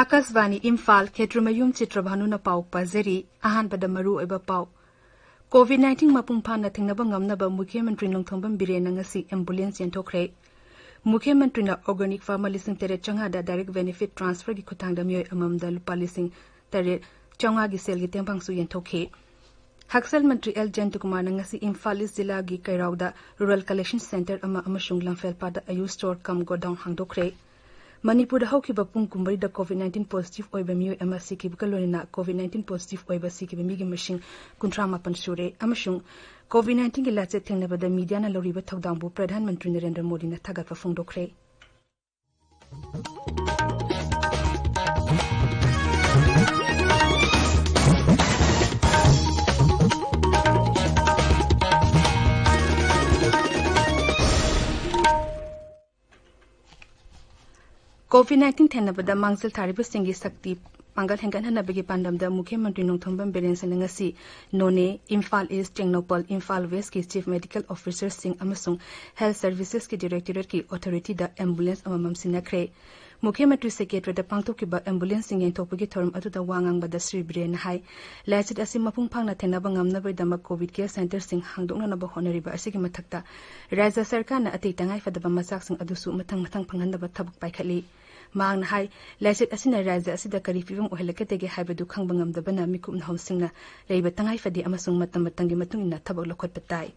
Akasvani Imphal Chitrabhanu Chitrabhanu na pau pazeri ahan pada maru eba pau COVID-19 mapungphan na thingnaba ngamnaba Mukhyamantri Nongthombam Biren ngasi ambulance yentokre Mukhyamantri na organic farmer listing tere changa da direct benefit transfer gi khutangda myoy amamda lupa listing tere changa gi sel gi tengpang su yentokhe Haksal Mantri L. Jentukumar ngasi Imphal Zilla gi Kairauda Rural Collection Center ama amashung Lamphel pada ayu store kam godown hangdokre Manipur haukiba pung kumbari da COVID-19 positive oiba miyo ama sikib kalonina COVID-19 positive oiba sikib migi machine kuntra mapan sure amashung COVID-19 gi latse thengnaba da media na loriba thawdangbu Pradhan Mantri Narendra Modi na thagatwa phongdokre COVID-19 thenabada mangsil thariba singi sakti pangal hengan hanabagi pandamda Mukhyamantri Nongthombam Biren ngasi None Imphal East Tengnopal Imphal West ki Chief Medical Officer Singh amasung Health Services ki Directorate ki Authority da ambulance amamam sinakre Mukhyamantri Secretary da pangtokkiba ambulance sing yentopagi thorum atuda wangang bada Sri Biren hai laichit asim mapung phangna thenaba ngamnabai dama COVID care center sing hangdokna naba honoriba asigi mathakta Rajya Sarkar na ati tangai fadaba masak sing adusu mathang phanghandaba thabak paikhali Mang hai laisit asina raja asida kari fibam ohelakatege haibadu khangbangam dabana mikum hausingna leiba tangai fadi amasung matam matangi matungina thabak lokhot patai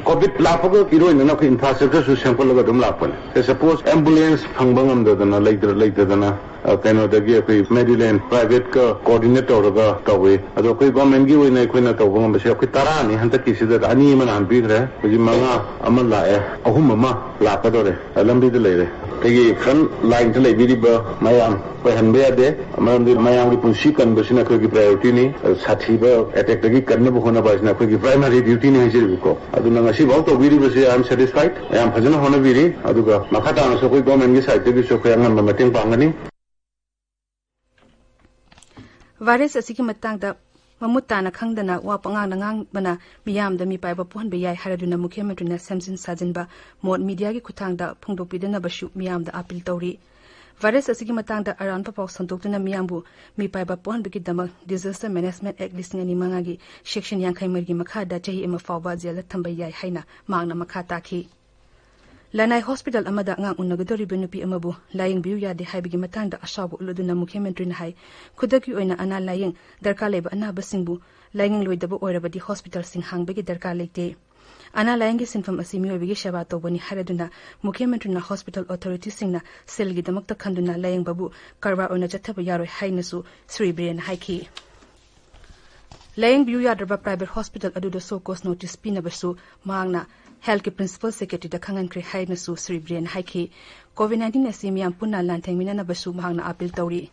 COVID lapaga iro ina ko infrastructure su sample laga dum lapan suppose ambulance phangbangam dadana later dana kano dagi ko Maryland private ka coordinator ga tawe ado ko government gi oina ko na tawbangam base ko tarani hanta kisida ani man ambi gre ko manga amal la ahum ma la ka dore lambi de leire kay front line to lebiriba mayam ko hanbe ade amam di mayam ri punsi kan basina ko gi priority ni sathiba attack dagi karne bu hona basina ko gi primary duty ni hajir ko aduna ngasi baw to biri base I am satisfied I am phajana hona biri aduga makata na so ko government gi side gi so ko yangan mating pangani Virus asiki matangda mamutana khangdana wa pangang nangang bana miyam da mi paiba pohon be yai haraduna Mukhyamantri na samsin sajinba mod media gi kuthangda phongdopidana bashu miyam da appeal tawri Virus asigi matangda around pa paw santoktuna miyambu mi paiba pohon be gi dama disaster management act listing ani manga gi section 50 gi makha da chahi ema fawba jela thamba yai haina mangna makha takhi Lanai Hospital amada ngang unagadori benupi amabu laying biu ya de haibigi matangda asabu uluduna Mukhyamantri na hai khudaki oina ana laying darka leba ana basingbu laying loidaba oirabadi hospital sing hangbegi darka lekte ana laying gi sinfam asimi obigi shaba tobani haraduna Mukhyamantri na hospital authority singna selgi damakta khanduna laying babu karwa oina chathaba yaroi hainasu Sri Biren haiki laying biu ya darba private hospital aduda so cost notice pinabasu mangna Health ki Principal Secretary da Khangan Kri Hai Nasu Sri Biren Haiki COVID-19 asimiam punna lanthengmina na basu mahangna appeal tawri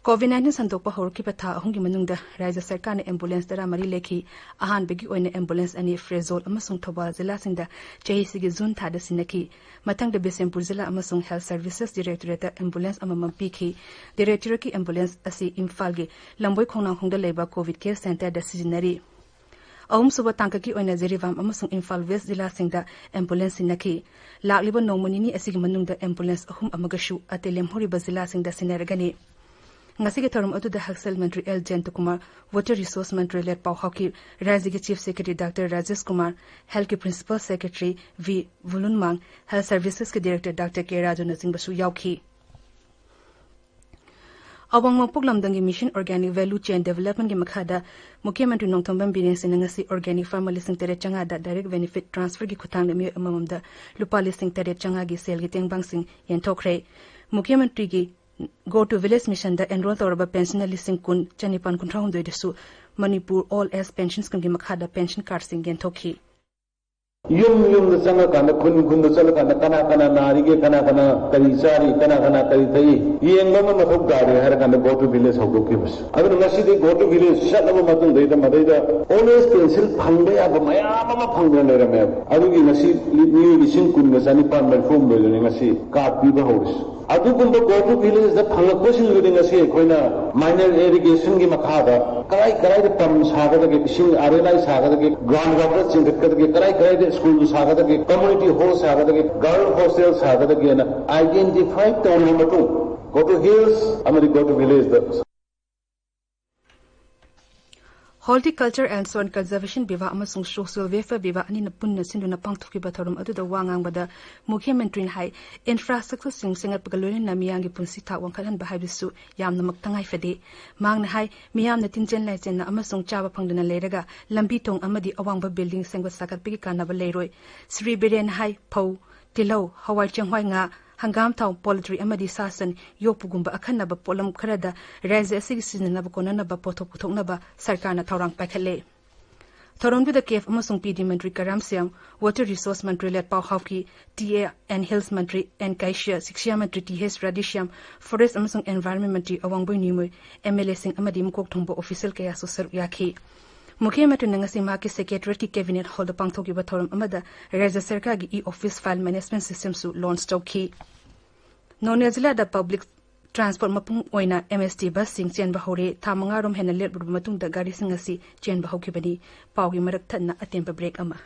COVID-19 sandokpa horki patha ahungi manungda Rajya Sarkar na ambulance dara mari lekhi ahan begi oina ambulance ani Frezol amasung Thobal zila singda chahi sigi June thada sinaki matang da Besempur zila amasung Health Services Directorate da ambulance amamam pikhi Directorate ki ambulance asi Imphal gi lamboi khonang khongda leba COVID care center da sijinari Ahum suba tangkaki oina Zerivam amasung Imphal West Zilla singda ambulance sinaki lakliba nongmonini asigi manungda ambulance ahum amagashu atelem horiba Zilla singda sineragani ngasige thorum atuda Haksal Mantri L. Jentukumar Water Resource Mantri led Pau Hawki Rajya Chief Secretary Dr. Rajesh Kumar Health ki Principal Secretary V. Vulunmang Health Services ki Director Dr. K. Raju Nazing basu yauki Awang mapuk lamdangi Mission Organic Value Chain Development gi makhada Mukhyamantri Nongthombam Biren ngasi organic farmer listing tere changa da direct benefit transfer gi khutang mi amamda lupa listing tere changa gi sel gi tengbang sing yentokre Mukhyamantri gi go to village mission da enroll torba pensioner listing kun chanipan kuntra hundoi desu Manipur all as pensions kun gi makhada pension card sing yentokhi Yum the sanga kana kun the sala kana narige kana kari sari kana kari tai yenga mathok gari har kana go to village hogo ki bas adu ngasi de go to village shat lama matun deida madaida always pencil phangbe aba mayam ma phangbe lere me adu gi ngasi ni lising kun ngasani pan mar form be le ngasi ka pi ba horis adu kun go to village da phangak ko sing lu ngasi koina minor irrigation gi makhada karai de pam saga de sing arelai saga de ground water chindak de karai school saga de community hall saga de girl hostel saga de na identify to no matu go to hills, go to village. Horticulture and Soil Conservation Biva amasung Social Welfare Biva ani na punna sinduna pangthukiba thorum aduda wangangba Mukhe Mantrin hai infrastructure singat pagalone na miyangi punsi tha wangkhalan ba haibisu yamna maktangai fade mangna hai miyamna tinchen laichen na amasung chaba phangdana leiraga lambi tong amadi awangba building sengwa sakat pigi kanaba leiroi Sri Biren hai phau tilau hawai changhwai nga hangam thau poultry amadi sasan yopugumba akhanaba polam kharada raise asigi sinanaba konanaba pothok puthoknaba sarkarna thaurang pakhale Thorondu the cave amasung PD Mantri Karam Siang Water Resource Mantri Let Pau Hawki TA and Hills Mantri and Kaishia Sikshia Mantri TH Radisham Forest amasung Environment Mantri Awangboy Nimui MLA Sing amadi mukok thongbo official kaya so sar yakhi Mukhe Mantri ngasi maki secretary ki cabinet hold pangthoki ba thorum amada raise sarkar gi e-office file management system su launch tawki Nonezila the public transport mapung oina MST bus sing chen ba hore thamanga rom hena let bu matung da gari sing asi chen ba hoki bani pawgi marak thanna atem break ama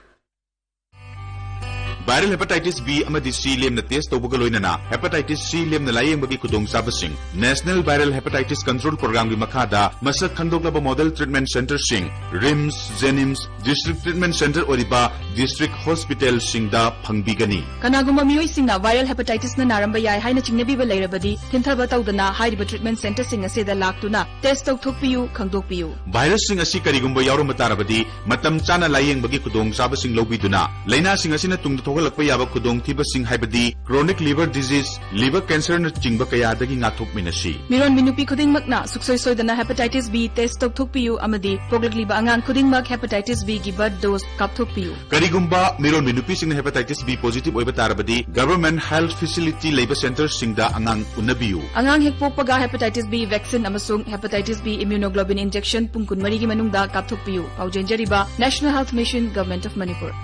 Viral hepatitis B amadi C lem na test tobuga loinana hepatitis C lem na layeng bagi kudong sabasing National Viral Hepatitis Control Program gi makhada masak khandoknaba model treatment center sing RIMS Jenims District Treatment Center oriba District Hospital singda phangbigani kanaguma mioi singna viral hepatitis na naramba yai haina chingnabi ba leirabadi thinthaba tawdana hairiba treatment center sing aseda laktuna test tawthokpiyu khangdokpiyu virus sing asi karigumba yaurama tarabadi matam chana layeng bagi kudong sabasing lobiduna laina sing asina tungda lakpa yaba kudong thiba sing haibadi chronic liver disease liver cancer na chingba kaya dagi ngathok minasi miron minupi khuding makna suksoi soidana hepatitis B test tokthokpiyu amadi poglagliba angan khuding mak hepatitis B gi birth dose kapthokpiyu karigumba miron minupi sing hepatitis B positive oiba tarabadi government health facility labor center singda angang unabiyu angang hekpokpaga hepatitis B vaccine amasung hepatitis B immunoglobulin injection pungkun mari gi manungda kapthokpiyu paujenjariba National Health Mission Government of Manipur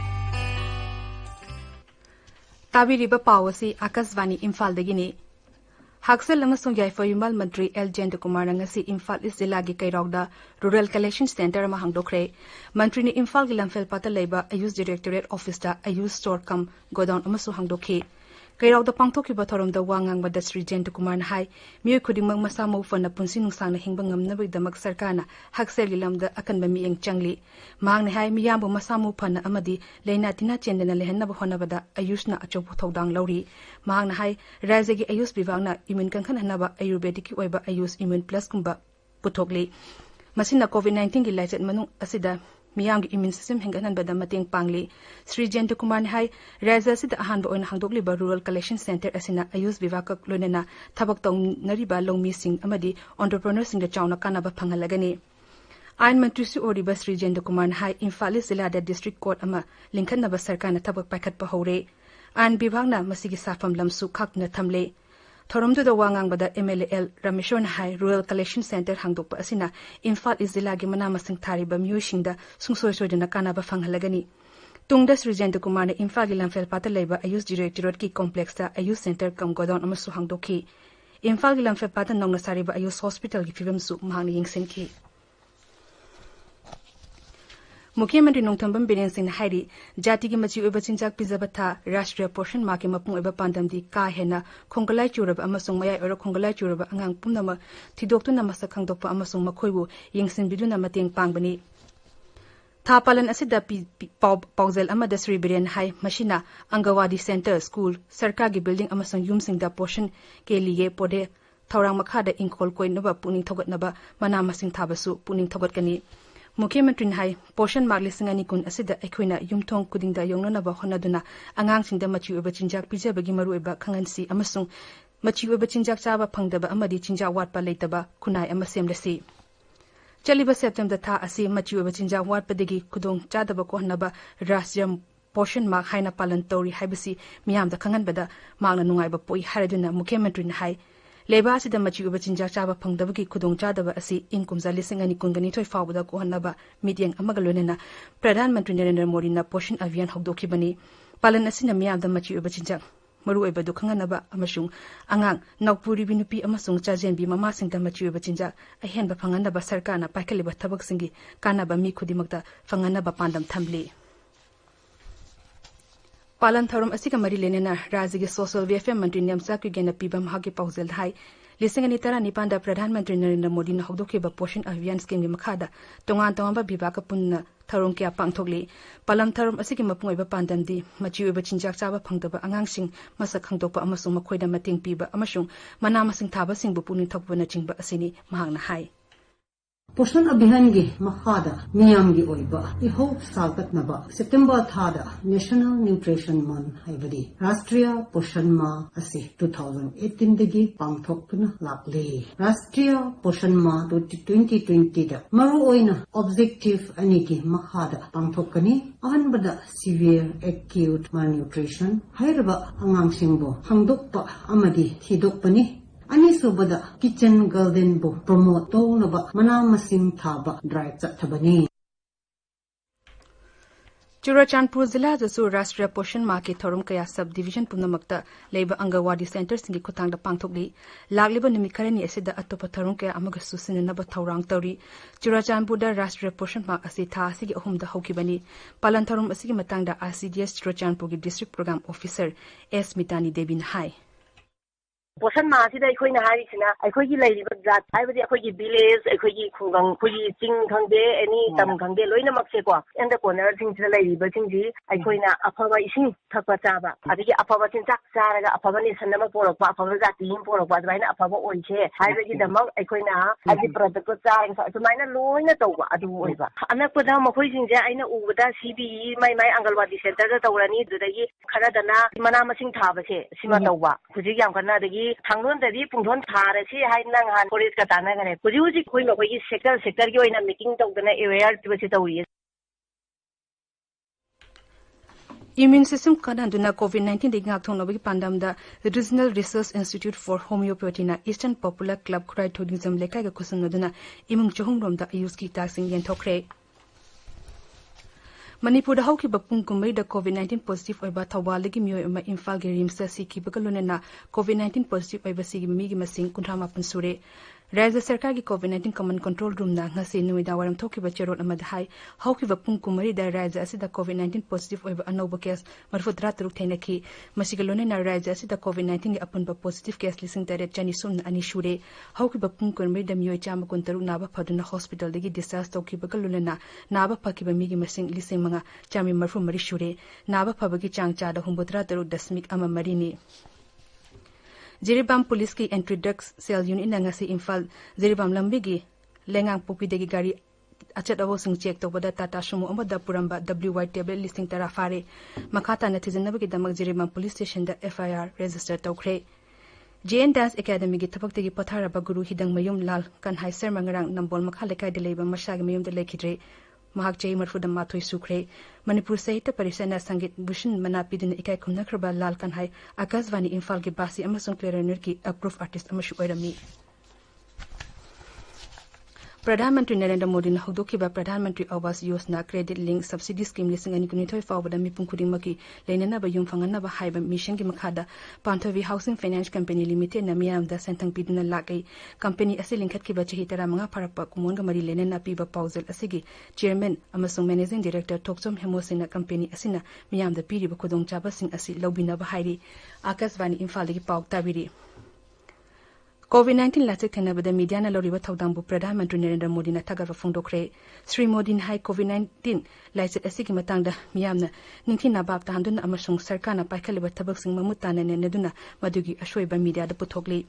Tabiriba Pawasi Akasvani Imphal dagini Haksel amasung Yaifa Yumal Mantri L. Jendakumar ngasi Imphal is Zilagi Kairogda Rural Collection Center mahangdokre Mantri ni Imphal gilamfel pata leba Ayus Directorate Office da Ayus Store kam godown amasung hangdokhe Kairogda pangthoki ba thorom da wangang ba Sri Jendakumar na hai miyo khudimang masamo fana punsi nungsang na hingbang ngamna ba damak sarkana Haksel gilamda akan ba mieng changli mang na hai miyambo masamo fana amadi leina tina chendana lehanna ba hona bada Ayus na achob thodang lauri mang na hai raja gi Ayus bivang na immune kankhan hanaba ayurvedic oiba Ayus Immune Plus kumba puthokli masina COVID-19 gi laichet manung asida miyam gi immune system henganan bada mateng pangli Sri Jendakumar ni hai raja sida ahan ba oina hangdokli ba rural collection center asina Ayus bivakak loinena thabak tong nariba longmi sing amadi entrepreneur sing da chawna kana ba phangalagani Ain Mantri su oriba Sri Jendakumar ni hai Imphal zilla da district court ama linkhan na ba sarkar na thabak pakhat pa hore Ain bibhag na masigi safam lamsu khak na thamle Thoromdu da wangang bada MLL Rameshon Hai Rural Collection Center hangdokpa asina Imphal zilla gi mana masing thari ba myusingda sungsoi soidana kana ba phangalagani Tungda Sri Jendakumar na Imphal gi lamfel pata leba Ayus Directorate ki complex da Ayus Center kam godown amasu hangdokhi Imphal gi lamfel pata nongna sari ba Ayus Hospital gi fibam su mahang yingsenki Mukhe Mantri Nongthambam Biren Singh Hairi Jati gi machi oiba chinjak pijabatha Rashtriya Portion Mark mapung oiba pandamdi ka hena khongkalai churab amasung mayai ora khongkalai churab angang pumnama thidoktu namasa khangdokpa amasung makhoibu yengsin biduna mateng pangbani Thapalan asida Pauzel amada Sri Biren Hai Mashina Angawadi Center School Sarkar gi building amasung yumsing da portion ke liye pode thorang makhada ingkhol koinaba puning thogatnaba mana masing thabasu puning thogatkani Mukhe Mantri hai portion mark lisingani kun asida ekhoina yumthong kudingda yongnona ba honaduna angang singda machi oba chinjak pijabagi maru oba khangansi amasung machi oba chinjak chaba phangdaba amadi chinjak watpa leitaba kunai ama semlasi Chaliba September tha asi machi oba chinjak watpa degi kudong chadaba ko hanaba rasjam portion mark haina palan tori haibasi miyamda khanganbada mangna nungai ba poi haraduna Mukhe Mantri hai Leba sida machi uba chinjak chaba phangdabagi khudong chadaba asi inkumza lisingani kungani thoi fawda ko hanaba meeting amagalonena Pradhan Mantri Narendra Modi na portion avian hokdoki bani palan asina miyamda machi uba chinjak maru oiba dukhanganaba amasung angang naupuri binupi amasung chajenbi mama singda machi uba chinjak ahenba phanganaba sarkarna paikaliba thabak singi kanaba mi khudimakta phanganaba pandam thamli Palan Tharum Asika Mari Lenena, Razigi Social Welfare Mantri Nyamsak Gena Pibam Hagi Pausel Hai, Lising Anitara Nipanda Pradhan Mantri Narendra Modi na Hodoki ba portion Avian Scheme ni Makada, Tongan Tongamba Bibaka Punna, Tharum Kia Pangtogli, Palam Tharum Asiki Mapung ba Pandamdi, Machi ba Chinjak Saba Pangdaba Angangsing, Masak Hangtopa Amasung Makoida Mating Piba Amashung, Manamasing Taba Sing Bupuni Tokwana Chingba Asini, Mahang Hai. Portion Abhihangi Mahada Miyamgi Oiba I hope Salkat Naba September Thada National Nutrition Month Haibadi Rastriya Portion Ma Asi 2018 Dagi Pangthokpuna Lakli Rastriya Portion Ma 2020 da Maru Oina Objective Aniki Mahada Pangthokani Ahanbada Severe Acute Malnutrition Hairaba Angang Singbo Hangdokpa Amadi Hidokpani Ani subada kitchen garden bo promote tong naba manamasing thaba drive chathabani Churachandpur Zilla Jasu Rastriya Portion Market Thorum Kaya Subdivision Punamakta Labor Angawadi Center Singi Kutangda Pangthokli Lagliba Nimikarani Asida Atopa Thorum Kaya Amagasu Sinanaba Taurang Tori Churachandpur da Rastriya Portion Mark Asita Sigi Ohumda Hokibani Palan Thorum Asigi Matangda RCDS Churachandpur District Program Officer S Mitani Debin Hai Portion Masida Equina Harishina, Equigi Lady Bat, I would Equigi Billets, Equigi Kungang, Kuji Ching Kangde, any Tam Kangde, Loina Maxequa, and the corner things the lady Batingi, Equina Apava Ishin, Tapataba, I think Apava Tintak Sara, Apavanis and never for a Papa team for a Padvina Apava Oche, I read the monk Equina, as the protocol signs to minor law in the Towa, Aduva. I'm not put down a question, I know Uda CBE, my Angalwadi Center, the Taurani, the Kanadana, Manamasing Tabase, Simatowa, Kujiyam Kanadagi. Tangun tadi pungthon thare si hai nang han police ka tana gane kuji koi ma koi sector ki oina meeting tok dana aware tibasi tawi Immune system kananduna COVID-19 de ngak thong nobagi pandamda the Regional Research Institute for Homeopathy na Eastern Popular Club Khrai Tourism lekai ga kusun noduna imung chohung romda ayus ki taksing yen thokre Manipur da hauki bapung kumai da COVID-19 positive oiba thawalagi miyoi ama Imphal ge rimsa siki bagalona COVID-19 positive oiba sigi migi masing kunthama punsure Raja Sarkar ki COVID-19 Command Control Room na ngasi nuida waram thoki ba cherot amad hai hauki bapung kumari da raja asida COVID-19 positive oiba anoba case marfutra truk thainaki masigalone na raja asida COVID-19 ge apun ba positive case lising tare chani sum ani shure hauki bapung kumari da miyoi chama kuntaru naba phaduna hospital degi discharge toki bagalona naba phaki ba migi masing lising manga chami marfu mari shure naba phabagi changcha da humbutra taru dasmik ama marini Jiribam Police ki entry drugs cell unit na ngasi Imphal Jiribam lambigi lengang pupi degi gari achat awo sing check to bada tata sumo amada puramba WY table listing tara fare makata na tijanabagi damak Jiribam Police Station da FIR register tokre JN Dance Academy gi thapak tegi pathara ba guru hidang mayum lal kan hai ser mangarang nambol makha lekai de leiba mashag mayum de lekhidre Mahak Jay Marfuda Mathoi Sukre, Manipur Sahitya Parisana Sangit Bhushan Manapidin Ikai Kumnakraba Lal Kanhai, Akasvani Imphal ki Basi Amasung Clearer ki approved artist Amashu Oirami. Pradhan Mantri Narendra Modi na Hodoki ba Pradhan Mantri Awas Yosna Credit Link Subsidy Scheme lising ani kunithoi fawbada mipung khudingmaki leinana ba yum fangana ba haiba mission gi makhada Panthavi Housing Finance Company Limited na miyam da sentang piduna lakai company ase lingkhat ki ba chahi tara manga pharakpa kumon ga mari leinana pi ba pausel asigi chairman amasung managing director Toksom Hemosina company asina miyam da piri ba khudong chaba sing asi lobina ba hairi Akasvani Imphal gi pauk tabiri COVID-19 lachik thenabada media na loriba thodangbu Pradhan Mantri Narendra Modi na thagarwa phongdokre Sri Modi hai COVID-19 lachik asigi matangda miyamna ningthina bab tahanduna amasung sarkar na paikhaliba thabak sing mamutana ne neduna madugi ashoiba media da puthokli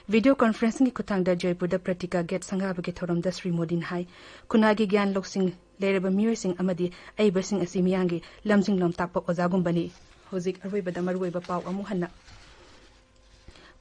video conferencing ki kuthangda Jaipur da Pratika Gate sangaba ki thoram da Sri Modi hai kunagi gyan loksing lereba miyoi sing amadi aiba sing asi miyangi lamjing lom takpa ozagum bani hozik arwaiba da marwaiba paw amu hanna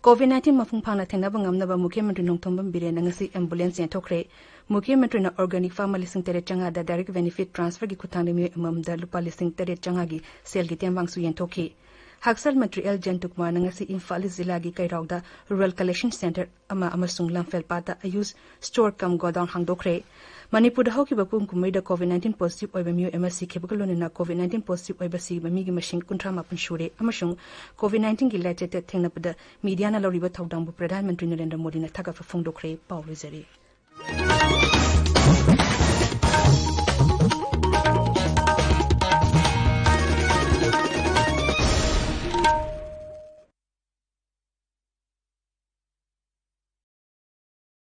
COVID-19 mafung phangna thenaba ngamnaba Mukhyamantri Nongthombam Biren ngasi ambulance thokre Mukhyamantri na organic farmer lising tere changa da direct benefit transfer gi kuthangni mi amamda lupa lising tere changa gi sel gi tiambang su yen thokhi Haksal Mantri L Jantukmar ngasi Imphal Zilla gi Kairauda Rural Collection Center ama amasung Lamphel pata ayus store kam godown hangdokre Manipur da hoki bapum kumai da COVID-19 positive oiba miyo MSC kebagalone na COVID-19 positive oiba si bami gi machine kuntra mapun shure amasung COVID-19 gi related thengnapada media na loriba thodangbu Pradhan Mantri Narendra Modi na thaga fa phongdokre pawrizari